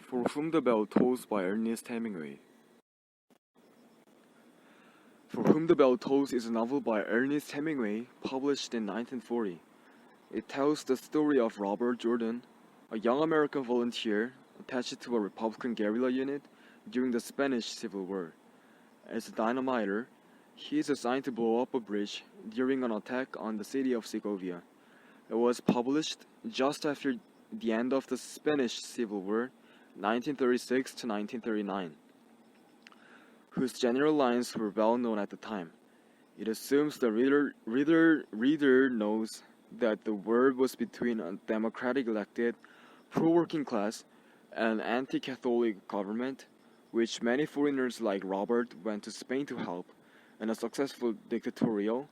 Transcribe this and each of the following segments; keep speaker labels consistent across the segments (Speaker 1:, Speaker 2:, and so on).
Speaker 1: For Whom the Bell Tolls by Ernest Hemingway. For Whom the Bell Tolls is a novel by Ernest Hemingway published in 1940. It tells the story of Robert Jordan, a young American volunteer attached to a Republican guerrilla unit during the Spanish Civil War. As a dynamiter, he is assigned to blow up a bridge during an attack on the city of Segovia. It was published just after the end of the Spanish Civil War, 1936 to 1939, whose general lines were well known at the time. It assumes the reader knows that the war was between a democratic elected, pro-working class, and anti-Catholic government, which many foreigners like Robert went to Spain to help, and a successful dictatorial,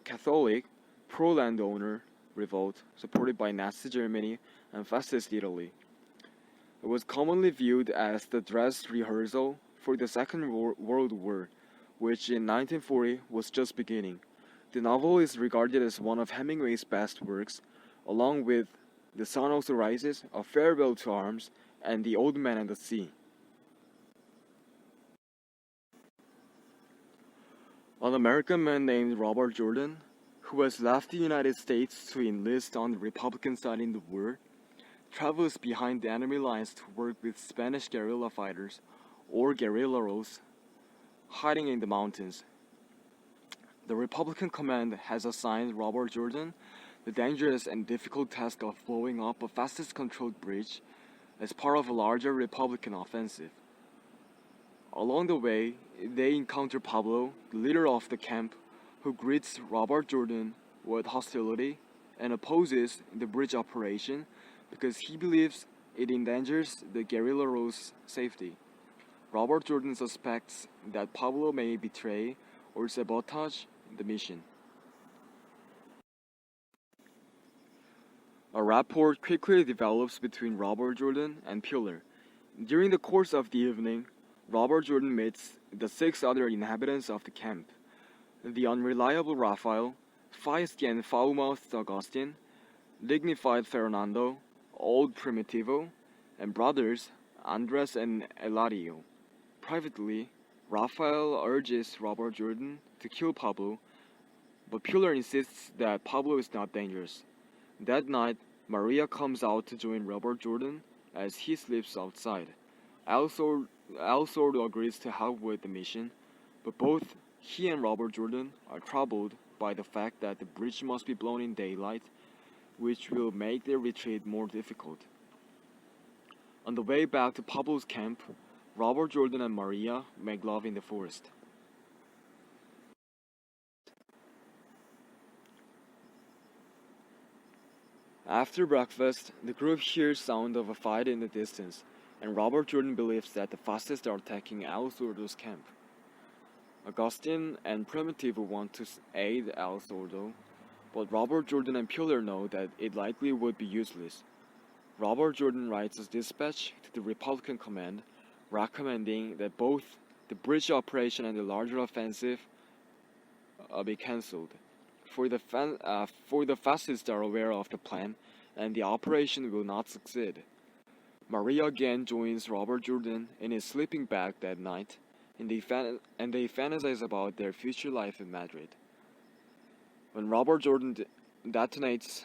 Speaker 1: Catholic, pro-landowner revolt supported by Nazi Germany and fascist Italy. It was commonly viewed as the dress rehearsal for the Second World War, which in 1940 was just beginning. The novel is regarded as one of Hemingway's best works, along with The Sun Also Rises, A Farewell to Arms, and The Old Man and the Sea. An American man named Robert Jordan, who has left the United States to enlist on the Republican side in the war, travels behind the enemy lines to work with Spanish guerrilla fighters or guerrilleros hiding in the mountains. The Republican command has assigned Robert Jordan the dangerous and difficult task of blowing up a fascist-controlled bridge as part of a larger Republican offensive. Along the way, they encounter Pablo, the leader of the camp, who greets Robert Jordan with hostility and opposes the bridge operation because he believes it endangers the guerrilleros' safety. Robert Jordan suspects that Pablo may betray or sabotage the mission. A rapport quickly develops between Robert Jordan and Puller. During the course of the evening, Robert Jordan meets the 6 other inhabitants of the camp: the unreliable Rafael, feisty and foul-mouthed Agustin, dignified Fernando, old Primitivo, and brothers Andres and Eladio. Privately, Rafael urges Robert Jordan to kill Pablo, but Puller insists that Pablo is not dangerous. That night, Maria comes out to join Robert Jordan as he sleeps outside. El Sordo agrees to help with the mission, but both he and Robert Jordan are troubled by the fact that the bridge must be blown in daylight, which will make their retreat more difficult. On the way back to Pablo's camp, Robert Jordan and Maria make love in the forest. After breakfast, the group hears sound of a fight in the distance, and Robert Jordan believes that the fascists are attacking El Sordo's camp. Agustin and Primitivo want to aid El Sordo, but Robert Jordan and Puller know that it likely would be useless. Robert Jordan writes a dispatch to the Republican command recommending that both the bridge operation and the larger offensive be cancelled. For the fascists are aware of the plan, and the operation will not succeed. Maria again joins Robert Jordan in his sleeping bag that night, and they fantasize about their future life in Madrid. When Robert Jordan detonates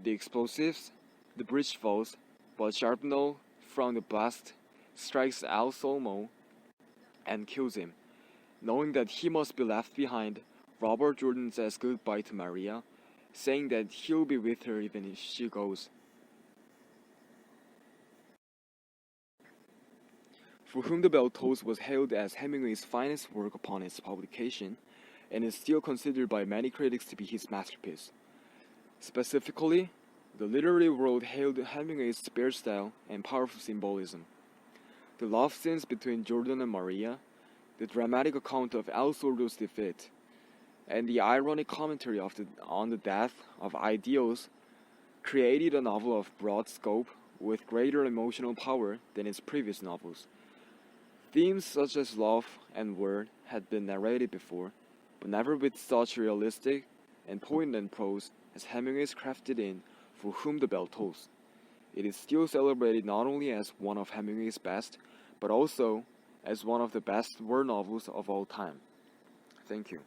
Speaker 1: the explosives, the bridge falls, but shrapnel from the blast strikes Al Solmo and kills him. Knowing that he must be left behind, Robert Jordan says goodbye to Maria, saying that he'll be with her even if she goes. For Whom the Bell Tolls was hailed as Hemingway's finest work upon its publication, and is still considered by many critics to be his masterpiece. Specifically, the literary world hailed Hemingway's spare style and powerful symbolism. The love scenes between Jordan and Maria, the dramatic account of El Sordo's defeat, and the ironic commentary on the death of ideals created a novel of broad scope with greater emotional power than its previous novels. Themes such as love and war had been narrated before, but never with such realistic and poignant prose as Hemingway's crafted in For Whom the Bell Tolls. It is still celebrated not only as one of Hemingway's best, but also as one of the best war novels of all time. Thank you.